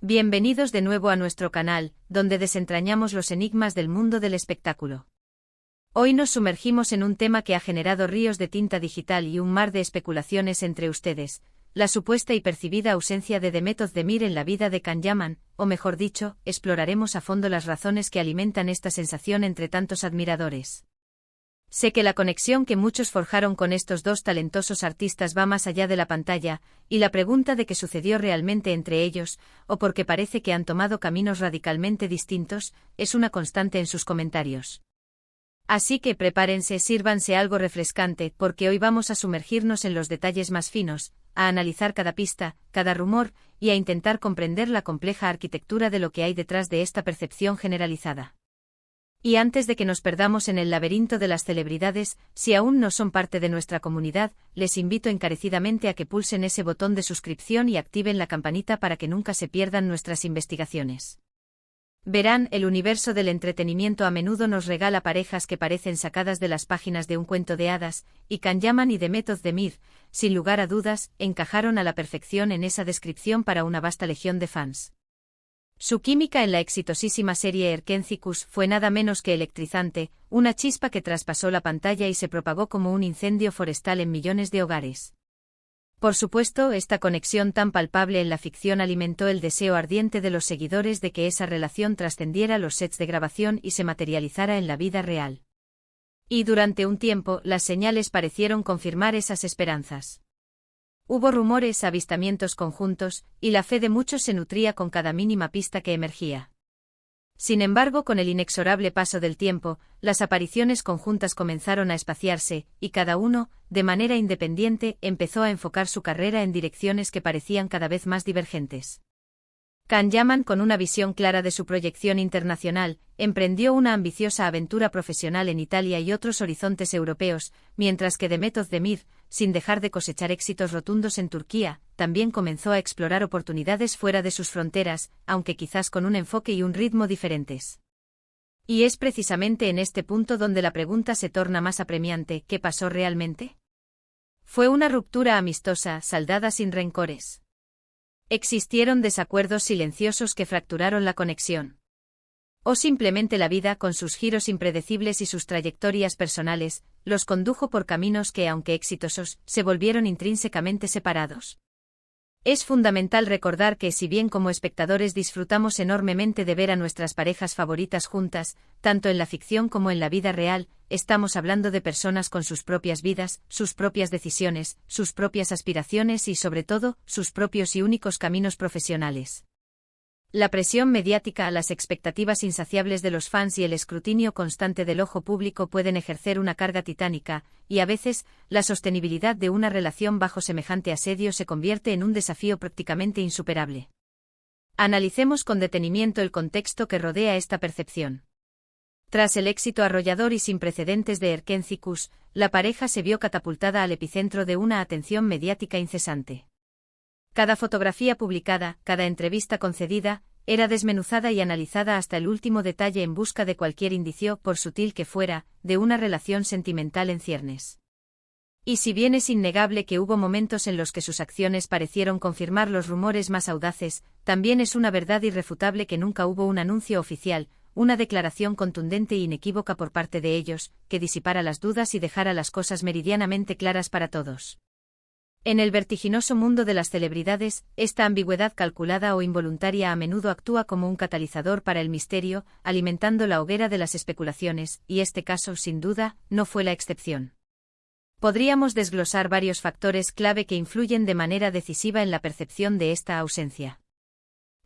Bienvenidos de nuevo a nuestro canal, donde desentrañamos los enigmas del mundo del espectáculo. Hoy nos sumergimos en un tema que ha generado ríos de tinta digital y un mar de especulaciones entre ustedes, la supuesta y percibida ausencia de Demet Özdemir en la vida de Can Yaman, o mejor dicho, exploraremos a fondo las razones que alimentan esta sensación entre tantos admiradores. Sé que la conexión que muchos forjaron con estos dos talentosos artistas va más allá de la pantalla, y la pregunta de qué sucedió realmente entre ellos, o porque parece que han tomado caminos radicalmente distintos, es una constante en sus comentarios. Así que prepárense, sírvanse algo refrescante, porque hoy vamos a sumergirnos en los detalles más finos, a analizar cada pista, cada rumor, y a intentar comprender la compleja arquitectura de lo que hay detrás de esta percepción generalizada. Y antes de que nos perdamos en el laberinto de las celebridades, si aún no son parte de nuestra comunidad, les invito encarecidamente a que pulsen ese botón de suscripción y activen la campanita para que nunca se pierdan nuestras investigaciones. Verán, el universo del entretenimiento a menudo nos regala parejas que parecen sacadas de las páginas de un cuento de hadas, y Can Yaman y Demet Özdemir, sin lugar a dudas, encajaron a la perfección en esa descripción para una vasta legión de fans. Su química en la exitosísima serie Erkenzicus fue nada menos que electrizante, una chispa que traspasó la pantalla y se propagó como un incendio forestal en millones de hogares. Por supuesto, esta conexión tan palpable en la ficción alimentó el deseo ardiente de los seguidores de que esa relación trascendiera los sets de grabación y se materializara en la vida real. Y durante un tiempo, las señales parecieron confirmar esas esperanzas. Hubo rumores, avistamientos conjuntos, y la fe de muchos se nutría con cada mínima pista que emergía. Sin embargo, con el inexorable paso del tiempo, las apariciones conjuntas comenzaron a espaciarse, y cada uno, de manera independiente, empezó a enfocar su carrera en direcciones que parecían cada vez más divergentes. Can Yaman, con una visión clara de su proyección internacional, emprendió una ambiciosa aventura profesional en Italia y otros horizontes europeos, mientras que Demet Özdemir, sin dejar de cosechar éxitos rotundos en Turquía, también comenzó a explorar oportunidades fuera de sus fronteras, aunque quizás con un enfoque y un ritmo diferentes. Y es precisamente en este punto donde la pregunta se torna más apremiante: ¿qué pasó realmente? ¿Fue una ruptura amistosa, saldada sin rencores? ¿Existieron desacuerdos silenciosos que fracturaron la conexión? ¿O simplemente la vida, con sus giros impredecibles y sus trayectorias personales, los condujo por caminos que, aunque exitosos, se volvieron intrínsecamente separados? Es fundamental recordar que, si bien como espectadores disfrutamos enormemente de ver a nuestras parejas favoritas juntas, tanto en la ficción como en la vida real, estamos hablando de personas con sus propias vidas, sus propias decisiones, sus propias aspiraciones y, sobre todo, sus propios y únicos caminos profesionales. La presión mediática, las expectativas insaciables de los fans y el escrutinio constante del ojo público pueden ejercer una carga titánica, y a veces, la sostenibilidad de una relación bajo semejante asedio se convierte en un desafío prácticamente insuperable. Analicemos con detenimiento el contexto que rodea esta percepción. Tras el éxito arrollador y sin precedentes de Erkenzicus, la pareja se vio catapultada al epicentro de una atención mediática incesante. Cada fotografía publicada, cada entrevista concedida, era desmenuzada y analizada hasta el último detalle en busca de cualquier indicio, por sutil que fuera, de una relación sentimental en ciernes. Y si bien es innegable que hubo momentos en los que sus acciones parecieron confirmar los rumores más audaces, también es una verdad irrefutable que nunca hubo un anuncio oficial, una declaración contundente e inequívoca por parte de ellos, que disipara las dudas y dejara las cosas meridianamente claras para todos. En el vertiginoso mundo de las celebridades, esta ambigüedad calculada o involuntaria a menudo actúa como un catalizador para el misterio, alimentando la hoguera de las especulaciones, y este caso, sin duda, no fue la excepción. Podríamos desglosar varios factores clave que influyen de manera decisiva en la percepción de esta ausencia.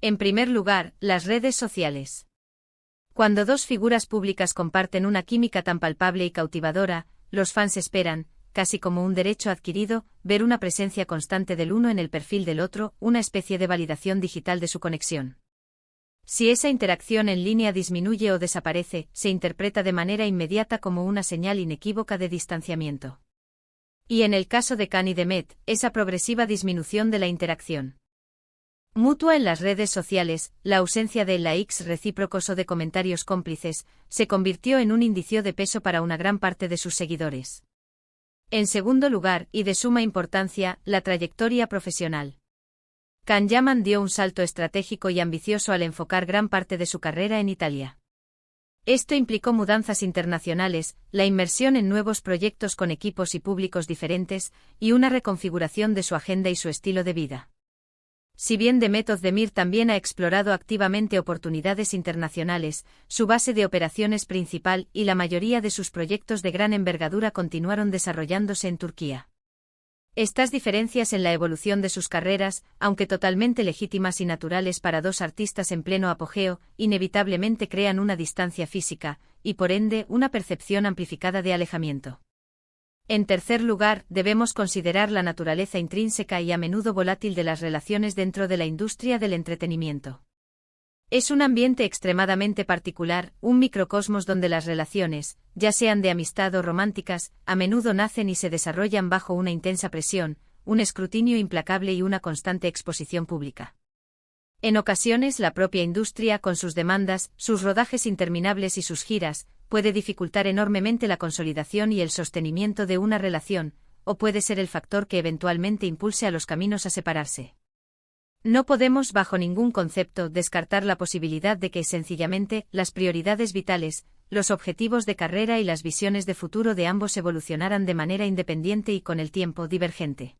En primer lugar, las redes sociales. Cuando dos figuras públicas comparten una química tan palpable y cautivadora, los fans esperan, casi como un derecho adquirido, ver una presencia constante del uno en el perfil del otro, una especie de validación digital de su conexión. Si esa interacción en línea disminuye o desaparece, se interpreta de manera inmediata como una señal inequívoca de distanciamiento. Y en el caso de Can y Demet, esa progresiva disminución de la interacción mutua en las redes sociales, la ausencia de likes recíprocos o de comentarios cómplices, se convirtió en un indicio de peso para una gran parte de sus seguidores. En segundo lugar, y de suma importancia, la trayectoria profesional. Can Yaman dio un salto estratégico y ambicioso al enfocar gran parte de su carrera en Italia. Esto implicó mudanzas internacionales, la inmersión en nuevos proyectos con equipos y públicos diferentes, y una reconfiguración de su agenda y su estilo de vida. Si bien Demet Özdemir también ha explorado activamente oportunidades internacionales, su base de operaciones principal y la mayoría de sus proyectos de gran envergadura continuaron desarrollándose en Turquía. Estas diferencias en la evolución de sus carreras, aunque totalmente legítimas y naturales para dos artistas en pleno apogeo, inevitablemente crean una distancia física, y por ende una percepción amplificada de alejamiento. En tercer lugar, debemos considerar la naturaleza intrínseca y a menudo volátil de las relaciones dentro de la industria del entretenimiento. Es un ambiente extremadamente particular, un microcosmos donde las relaciones, ya sean de amistad o románticas, a menudo nacen y se desarrollan bajo una intensa presión, un escrutinio implacable y una constante exposición pública. En ocasiones la propia industria, con sus demandas, sus rodajes interminables y sus giras, puede dificultar enormemente la consolidación y el sostenimiento de una relación, o puede ser el factor que eventualmente impulse a los caminos a separarse. No podemos bajo ningún concepto descartar la posibilidad de que sencillamente las prioridades vitales, los objetivos de carrera y las visiones de futuro de ambos evolucionaran de manera independiente y con el tiempo divergente.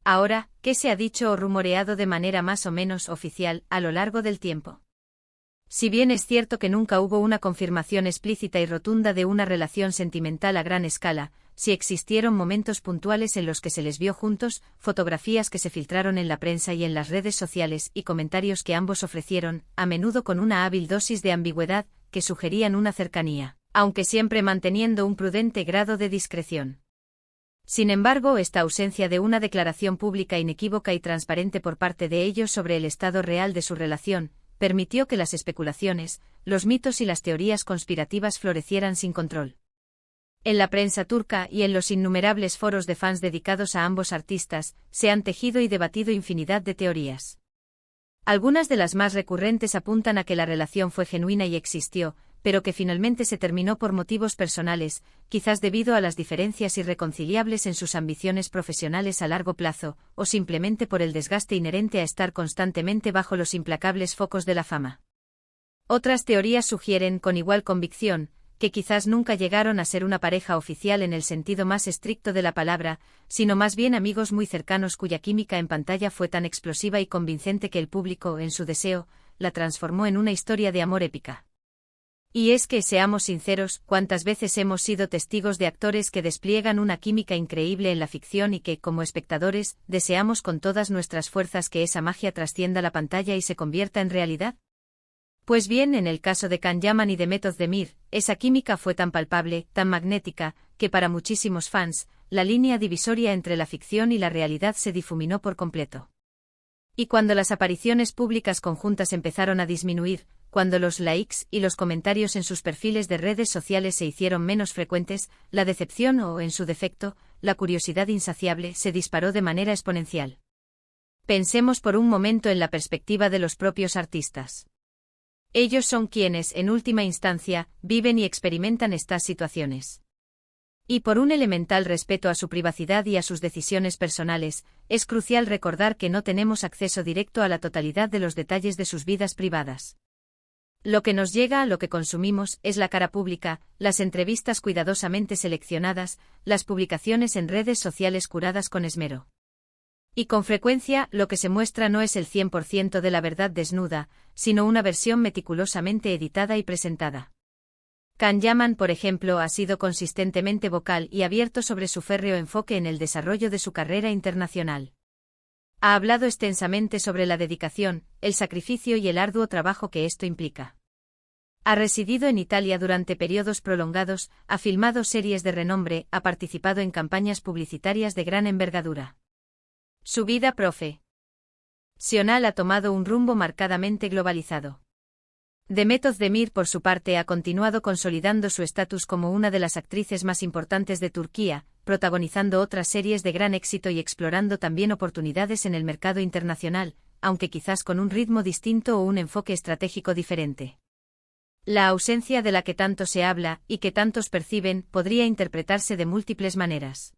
Ahora, ¿qué se ha dicho o rumoreado de manera más o menos oficial a lo largo del tiempo? Si bien es cierto que nunca hubo una confirmación explícita y rotunda de una relación sentimental a gran escala, sí existieron momentos puntuales en los que se les vio juntos, fotografías que se filtraron en la prensa y en las redes sociales y comentarios que ambos ofrecieron, a menudo con una hábil dosis de ambigüedad, que sugerían una cercanía, aunque siempre manteniendo un prudente grado de discreción. Sin embargo, esta ausencia de una declaración pública inequívoca y transparente por parte de ellos sobre el estado real de su relación, permitió que las especulaciones, los mitos y las teorías conspirativas florecieran sin control. En la prensa turca y en los innumerables foros de fans dedicados a ambos artistas, se han tejido y debatido infinidad de teorías. Algunas de las más recurrentes apuntan a que la relación fue genuina y existió, pero que finalmente se terminó por motivos personales, quizás debido a las diferencias irreconciliables en sus ambiciones profesionales a largo plazo, o simplemente por el desgaste inherente a estar constantemente bajo los implacables focos de la fama. Otras teorías sugieren con igual convicción, que quizás nunca llegaron a ser una pareja oficial en el sentido más estricto de la palabra, sino más bien amigos muy cercanos cuya química en pantalla fue tan explosiva y convincente que el público, en su deseo, la transformó en una historia de amor épica. Y es que, seamos sinceros, cuántas veces hemos sido testigos de actores que despliegan una química increíble en la ficción y que, como espectadores, deseamos con todas nuestras fuerzas que esa magia trascienda la pantalla y se convierta en realidad? Pues bien, en el caso de Can Yaman y Demet Özdemir, esa química fue tan palpable, tan magnética, que para muchísimos fans, la línea divisoria entre la ficción y la realidad se difuminó por completo. Y cuando las apariciones públicas conjuntas empezaron a disminuir, cuando los likes y los comentarios en sus perfiles de redes sociales se hicieron menos frecuentes, la decepción o, en su defecto, la curiosidad insaciable se disparó de manera exponencial. Pensemos por un momento en la perspectiva de los propios artistas. Ellos son quienes, en última instancia, viven y experimentan estas situaciones. Y por un elemental respeto a su privacidad y a sus decisiones personales, es crucial recordar que no tenemos acceso directo a la totalidad de los detalles de sus vidas privadas. Lo que nos llega, lo que consumimos, es la cara pública, las entrevistas cuidadosamente seleccionadas, las publicaciones en redes sociales curadas con esmero. Y con frecuencia, lo que se muestra no es el 100% de la verdad desnuda, sino una versión meticulosamente editada y presentada. Can Yaman, por ejemplo, ha sido consistentemente vocal y abierto sobre su férreo enfoque en el desarrollo de su carrera internacional. Ha hablado extensamente sobre la dedicación, el sacrificio y el arduo trabajo que esto implica. Ha residido en Italia durante periodos prolongados, ha filmado series de renombre, ha participado en campañas publicitarias de gran envergadura. Su vida profesional ha tomado un rumbo marcadamente globalizado. Demet Özdemir, por su parte, ha continuado consolidando su estatus como una de las actrices más importantes de Turquía, protagonizando otras series de gran éxito y explorando también oportunidades en el mercado internacional, aunque quizás con un ritmo distinto o un enfoque estratégico diferente. La ausencia de la que tanto se habla, y que tantos perciben, podría interpretarse de múltiples maneras.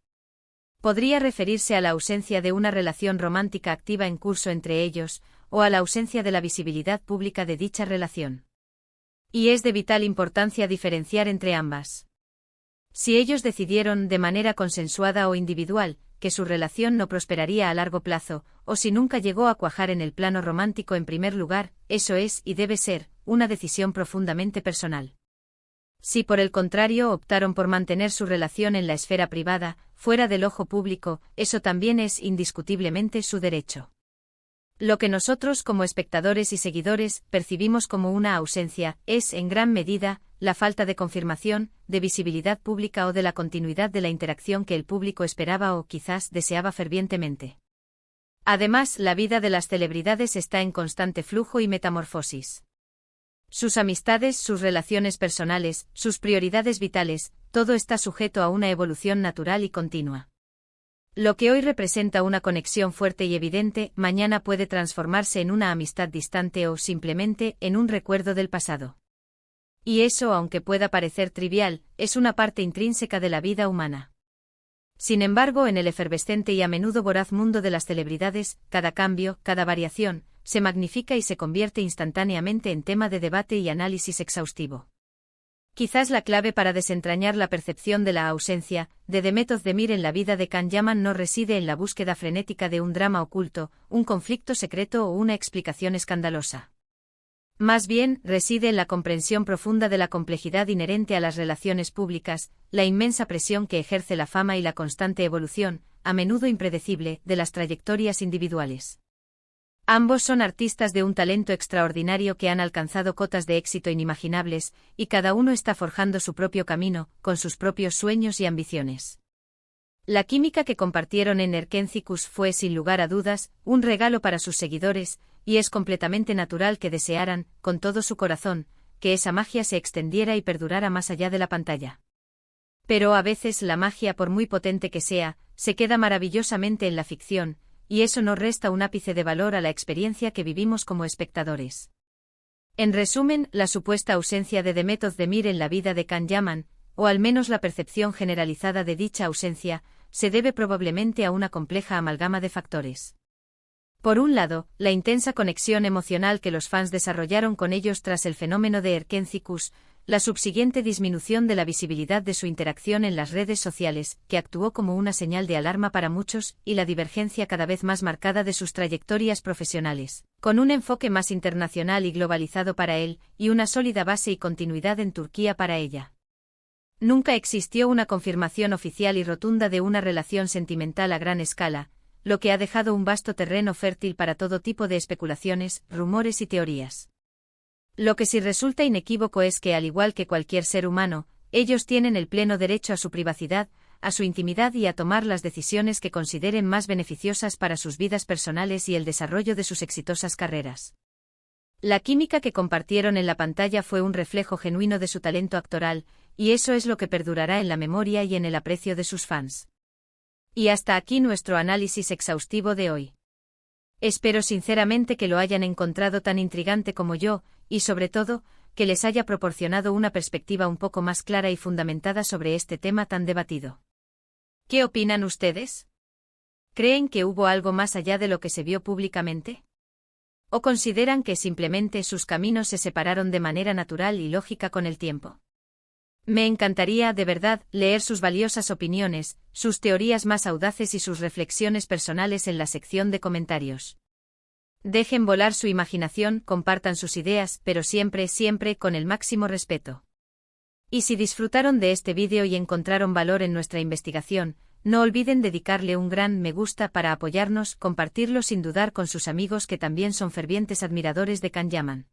Podría referirse a la ausencia de una relación romántica activa en curso entre ellos, o a la ausencia de la visibilidad pública de dicha relación. Y es de vital importancia diferenciar entre ambas. Si ellos decidieron, de manera consensuada o individual, que su relación no prosperaría a largo plazo, o si nunca llegó a cuajar en el plano romántico en primer lugar, eso es, y debe ser, una decisión profundamente personal. Si por el contrario optaron por mantener su relación en la esfera privada, fuera del ojo público, eso también es indiscutiblemente su derecho. Lo que nosotros como espectadores y seguidores percibimos como una ausencia es, en gran medida, la falta de confirmación, de visibilidad pública o de la continuidad de la interacción que el público esperaba o quizás deseaba fervientemente. Además, la vida de las celebridades está en constante flujo y metamorfosis. Sus amistades, sus relaciones personales, sus prioridades vitales, todo está sujeto a una evolución natural y continua. Lo que hoy representa una conexión fuerte y evidente, mañana puede transformarse en una amistad distante o, simplemente, en un recuerdo del pasado. Y eso, aunque pueda parecer trivial, es una parte intrínseca de la vida humana. Sin embargo, en el efervescente y a menudo voraz mundo de las celebridades, cada cambio, cada variación, se magnifica y se convierte instantáneamente en tema de debate y análisis exhaustivo. Quizás la clave para desentrañar la percepción de la ausencia de Demet Özdemir en la vida de Can Yaman no reside en la búsqueda frenética de un drama oculto, un conflicto secreto o una explicación escandalosa. Más bien, reside en la comprensión profunda de la complejidad inherente a las relaciones públicas, la inmensa presión que ejerce la fama y la constante evolución, a menudo impredecible, de las trayectorias individuales. Ambos son artistas de un talento extraordinario que han alcanzado cotas de éxito inimaginables, y cada uno está forjando su propio camino, con sus propios sueños y ambiciones. La química que compartieron en Erkencikus fue, sin lugar a dudas, un regalo para sus seguidores, y es completamente natural que desearan, con todo su corazón, que esa magia se extendiera y perdurara más allá de la pantalla. Pero a veces la magia, por muy potente que sea, se queda maravillosamente en la ficción, y eso no resta un ápice de valor a la experiencia que vivimos como espectadores. En resumen, la supuesta ausencia de Demet Özdemir en la vida de Can Yaman, o al menos la percepción generalizada de dicha ausencia, se debe probablemente a una compleja amalgama de factores. Por un lado, la intensa conexión emocional que los fans desarrollaron con ellos tras el fenómeno de Erkencikus, la subsiguiente disminución de la visibilidad de su interacción en las redes sociales, que actuó como una señal de alarma para muchos, y la divergencia cada vez más marcada de sus trayectorias profesionales, con un enfoque más internacional y globalizado para él, y una sólida base y continuidad en Turquía para ella. Nunca existió una confirmación oficial y rotunda de una relación sentimental a gran escala, lo que ha dejado un vasto terreno fértil para todo tipo de especulaciones, rumores y teorías. Lo que sí resulta inequívoco es que, al igual que cualquier ser humano, ellos tienen el pleno derecho a su privacidad, a su intimidad y a tomar las decisiones que consideren más beneficiosas para sus vidas personales y el desarrollo de sus exitosas carreras. La química que compartieron en la pantalla fue un reflejo genuino de su talento actoral, y eso es lo que perdurará en la memoria y en el aprecio de sus fans. Y hasta aquí nuestro análisis exhaustivo de hoy. Espero sinceramente que lo hayan encontrado tan intrigante como yo, y sobre todo, que les haya proporcionado una perspectiva un poco más clara y fundamentada sobre este tema tan debatido. ¿Qué opinan ustedes? ¿Creen que hubo algo más allá de lo que se vio públicamente? ¿O consideran que simplemente sus caminos se separaron de manera natural y lógica con el tiempo? Me encantaría, de verdad, leer sus valiosas opiniones, sus teorías más audaces y sus reflexiones personales en la sección de comentarios. Dejen volar su imaginación, compartan sus ideas, pero siempre, siempre con el máximo respeto. Y si disfrutaron de este vídeo y encontraron valor en nuestra investigación, no olviden dedicarle un gran me gusta para apoyarnos, compartirlo sin dudar con sus amigos que también son fervientes admiradores de Can Yaman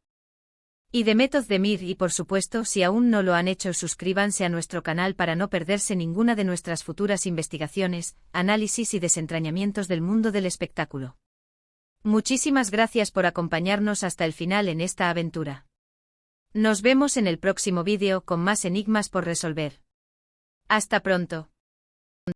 y Demet Özdemir, y por supuesto, si aún no lo han hecho, suscríbanse a nuestro canal para no perderse ninguna de nuestras futuras investigaciones, análisis y desentrañamientos del mundo del espectáculo. Muchísimas gracias por acompañarnos hasta el final en esta aventura. Nos vemos en el próximo vídeo con más enigmas por resolver. Hasta pronto.